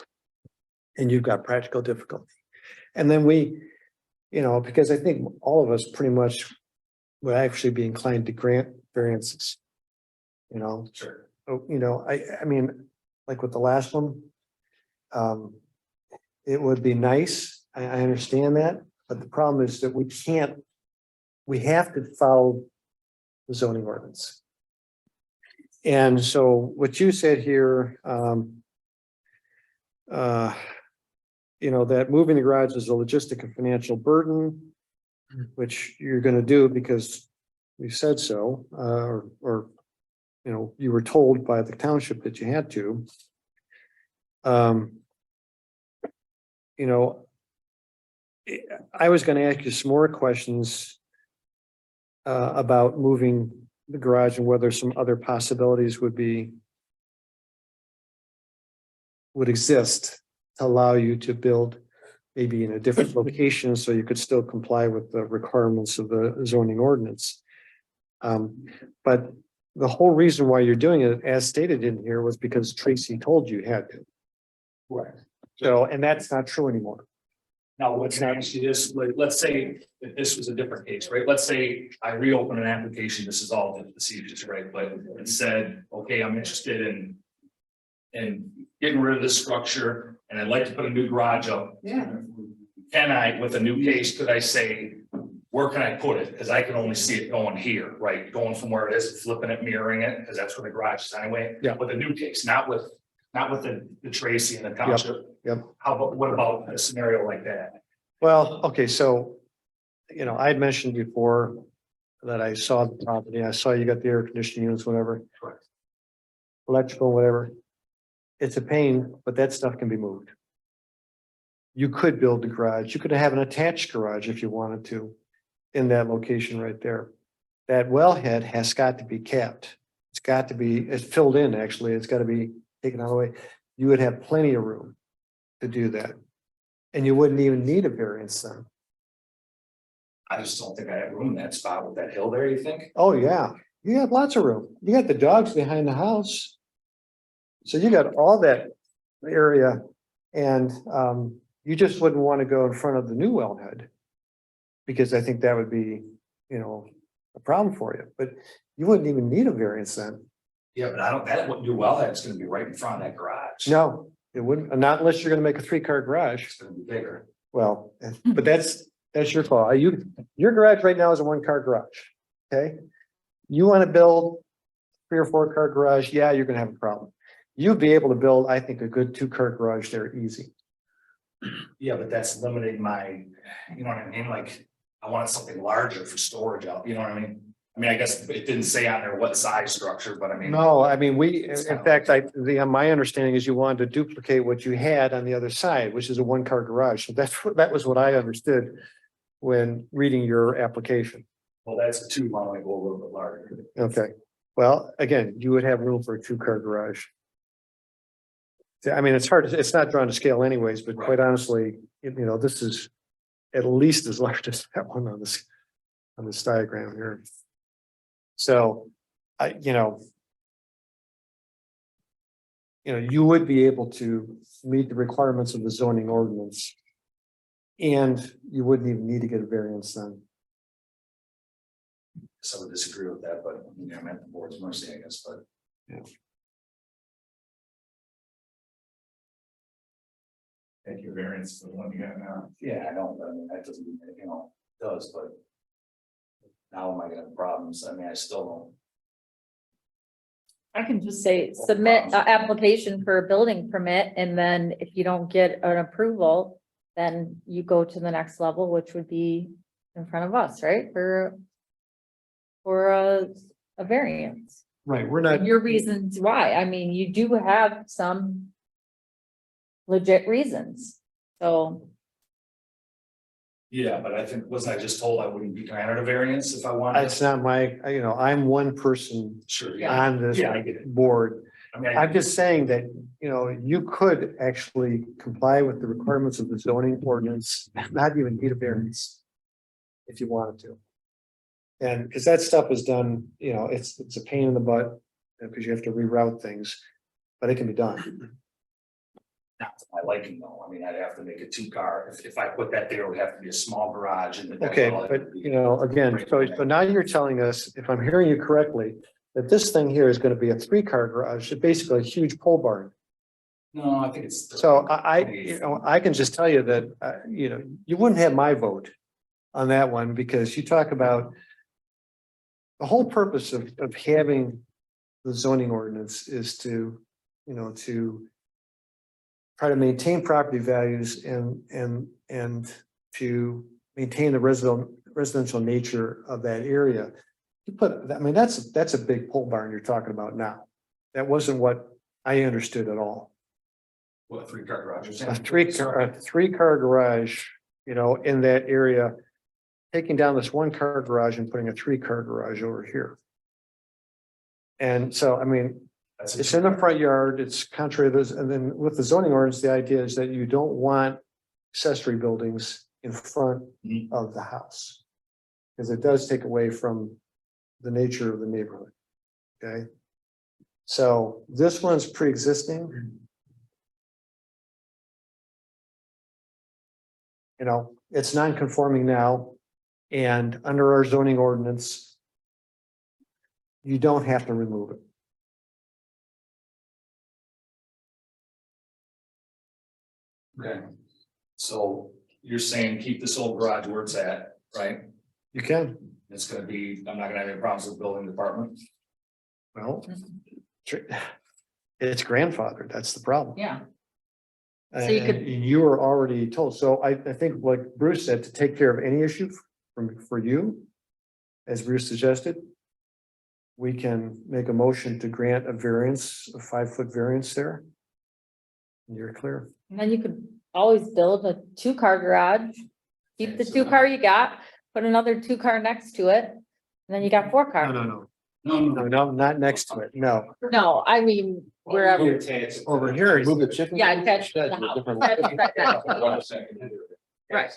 and you've got practical difficulty. And then we, because I think all of us pretty much would actually be inclined to grant variances. Sure. I mean, like with the last one, it would be nice. I understand that, but the problem is that we have to follow the zoning ordinance. And so what you said here, you know, that moving the garage is a logistic and financial burden, which you're gonna do because we said so, or, you know, you were told by the township that you had to. You know, I was gonna ask you some more questions about moving the garage and whether some other possibilities would exist to allow you to build maybe in a different location so you could still comply with the requirements of the zoning ordinance. But the whole reason why you're doing it, as stated in here, was because Tracy told you had to. Right. So, and that's not true anymore. Now, let's ask you this, let's say that this was a different case, right? Let's say I reopen an application, this is all the procedures, right? But it said, okay, I'm interested in getting rid of this structure and I'd like to put a new garage up. Yeah. Can I, with a new case, could I say, where can I put it? Because I can only see it going here, right? Going from where it is, flipping it, mirroring it, because that's where the garage is anyway. Yeah. With a new case, not with the Tracy and the township. Yep. How about, what about a scenario like that? Well, okay, so, you know, I had mentioned before that I saw the property, I saw you got the air conditioning units, whatever. Correct. Electrical, whatever. It's a pain, but that stuff can be moved. You could build the garage, you could have an attached garage if you wanted to, in that location right there. That wellhead has got to be capped. It's got to be, it's filled in, actually, it's got to be taken out of the way. You would have plenty of room to do that. And you wouldn't even need a variance then. I just don't think I have room in that spot with that hill there, you think? Oh, yeah, you have lots of room. You got the dogs behind the house. So you got all that area and you just wouldn't want to go in front of the new wellhead. Because I think that would be, you know, a problem for you, but you wouldn't even need a variance then. Yeah, but I don't, that wouldn't do well, that's gonna be right in front of that garage. No, it wouldn't, not unless you're gonna make a 3-car garage. It's gonna be bigger. Well, but that's your call. Your garage right now is a 1-car garage, okay? You want to build 3 or 4-car garage, yeah, you're gonna have a problem. You'd be able to build, I think, a good 2-car garage there easy. Yeah, but that's limiting my, you know what I mean, like, I wanted something larger for storage out, you know what I mean? I mean, I guess it didn't say on there what size structure, but I mean. No, I mean, in fact, my understanding is you wanted to duplicate what you had on the other side, which is a 1-car garage. So that was what I understood when reading your application. Well, that's a 2, I want to go a little bit larger. Okay, well, again, you would have room for a 2-car garage. I mean, it's hard, it's not drawn to scale anyways, but quite honestly, you know, this is at least as large as that one on this diagram here. So, you know, you would be able to meet the requirements of the zoning ordinance. And you wouldn't even need to get a variance then. So I would disagree with that, but I mean, I'm at the board's mercy, I guess, but. Yeah. Thank you, variance for the one you got now. Yeah, I don't, I mean, that doesn't, you know, it does, but. Now am I gonna have problems? I mean, I still don't. I can just say, submit an application for a building permit, and then if you don't get an approval, then you go to the next level, which would be in front of us, right? For a variance. Right, we're not. Your reasons why, I mean, you do have some legit reasons, so. Yeah, but I think, wasn't I just told I wouldn't be granted a variance if I wanted? It's not my, I'm one person Sure, on this Yeah, I get it. board. I mean, I'm just saying that, you could actually comply with the requirements of the zoning ordinance, not even need a variance. If you wanted to. And because that stuff is done, it's a pain in the butt, because you have to reroute things, but it can be done. not to my liking though. I mean, I'd have to make a 2-car. If I put that there, it would have to be a small garage and. Okay, but again, so now you're telling us, if I'm hearing you correctly, that this thing here is going to be a 3-car garage, basically a huge pole barn. No, I think it's. So I can just tell you that, you wouldn't have my vote on that one, because you talk about the whole purpose of having the zoning ordinance is to try to maintain property values and to maintain the residential nature of that area. You put, I mean, that's a big pole barn you're talking about now. That wasn't what I understood at all. What, 3-car garage? A three-car garage, you know, in that area, taking down this 1-car garage and putting a 3-car garage over here. And so, I mean, That's it's in the front yard, it's contrary to this, and then with the zoning ordinance, the idea is that you don't want accessory buildings in front Mhm. of the house. Because it does take away from the nature of the neighborhood. Okay. So this one's pre-existing. You know, it's non-conforming now, and under our zoning ordinance, you don't have to remove it. Okay. So you're saying keep this old garage where it's at, right? You can, It's gonna be, I'm not gonna have any problems with the building department. well, it's grandfathered, that's the problem. Yeah. So you could- And you were already told, so I think like Bruce said, to take care of any issue for you, as Bruce suggested, we can make a motion to grant a variance, a 5-foot variance there. And you're clear. And then you could always build a 2-car garage, keep the 2-car you got, put another 2-car next to it, and then you got 4-car. No, not next to it, no. No, I mean, wherever. Over here, Move the chicken. Yeah, attached to the Shed to a house. different- Right,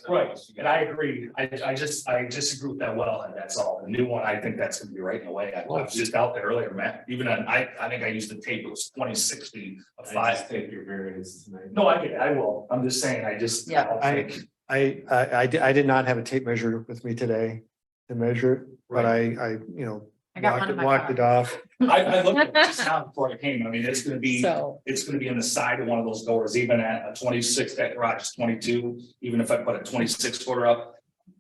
and I agree. I disagree with that wellhead, that's all. The new one, I think that's gonna be right in the way. I was just out there earlier, Matt. Even on, I think I used the tape, it was 26 feet of 5. take your variance tonight. No, I get it, I will. I'm just saying, I just. Yeah. don't think- I did not have a tape measure with me today to measure it, but I, you know, I got one in my walked it car. off. I looked at it just now before I came. I mean, it's gonna be. So, It's gonna be in the side of one of those doors, even at a 26, that garage is 22, even if I put a 26-footer up.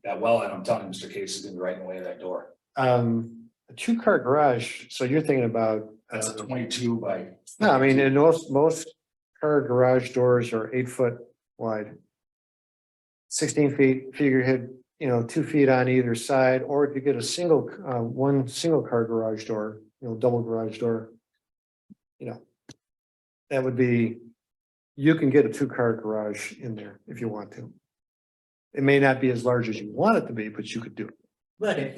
That well, and I'm telling you, Mr. Case is gonna be right in the way of that door. A 2-car garage, so you're thinking about. That's a 22 by. No, I mean, in most car garage doors are 8 foot wide. 16 feet, figurehead, you know, 2 feet on either side, or if you get a one single car garage door, you know, double garage door. You know, that would be, you can get a 2-car garage in there if you want to. It may not be as large as you want it to be, but you could do it. But if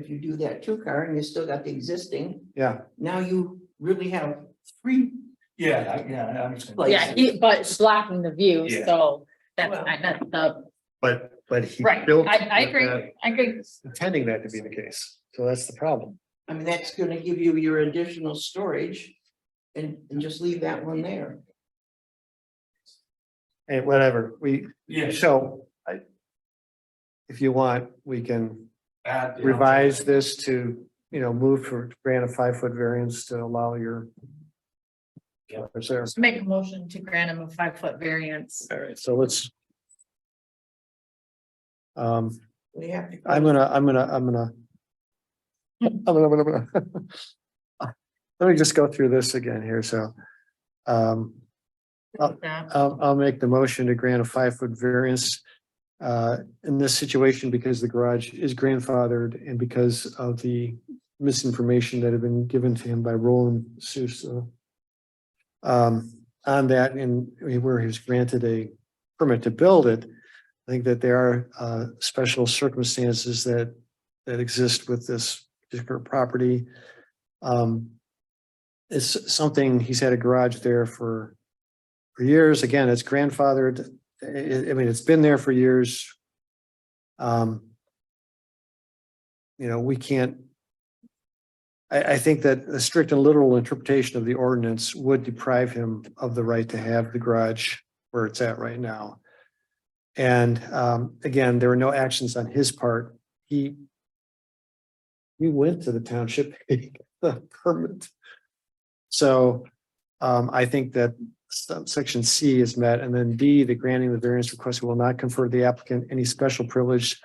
you do that 2-car and you still got the existing, Yeah, now you really have 3. Yeah, I understand. Like- yeah, but it's blocking the view, Yeah. so that's Well- not the, but he right, built. I with that, agree, I agree. Intending that to be the case, so that's the problem. I mean, that's gonna give you your additional storage and just leave that one there. And whatever, Yeah. so if you want, we can Add, revise this to, you know, move for grant a 5-foot variance to allow your. Yeah. It's there. Make a motion to grant him a 5-foot variance. All right, so let's. We have to. I'm gonna. Let me just go through this again here, so. I'll make the motion to grant a 5-foot variance. In this situation, because the garage is grandfathered and because of the misinformation that had been given to him by Roland Sousa. On that, and where he was granted a permit to build it, I think that there are special circumstances that exist with this particular property. It's something, he's had a garage there for years. Again, it's grandfathered. I mean, it's been there for years. You know, we can't. I think that a strict and literal interpretation of the ordinance would deprive him of the right to have the garage where it's at right now. And again, there were no actions on his part. We went to the township, the permit. So I think that section C is met, and then D, the granting the variance request will not confer the applicant any special privilege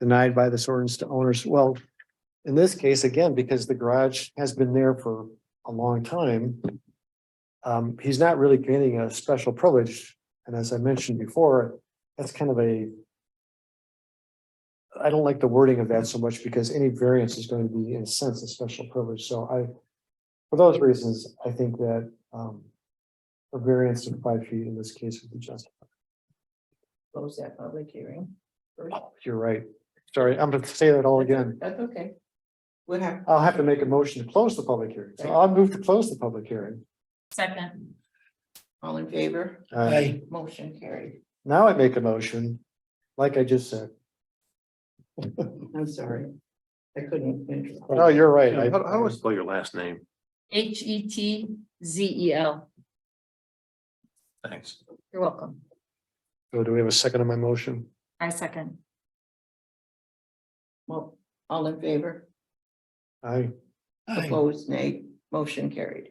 denied by this ordinance to owners. Well, in this case, again, because the garage has been there for a long time, he's not really gaining a special privilege. And as I mentioned before, that's kind of a, I don't like the wording of that so much because any variance is going to be in a sense a special privilege. So for those reasons, I think that a variance of 5 feet in this case would be justified. Close that public hearing. first. You're right. Sorry, I'm going to say that all again. That's okay. We'll have, I'll have to make a motion to close the public hearing. So I'll move to close the public hearing. Second. all in favor, I, motion carried. Now I make a motion, like I just said. I'm sorry. I couldn't. No, you're right. How do I spell your last name? Hetzel. Thanks. You're welcome. So do we have a second on my motion? I second. Well, all in favor, I, opposed, nay, motion carried.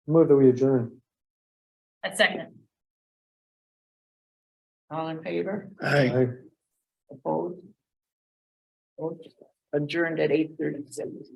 Move that we adjourn. A second. All in favor, I. opposed? Adjourned at 8:37.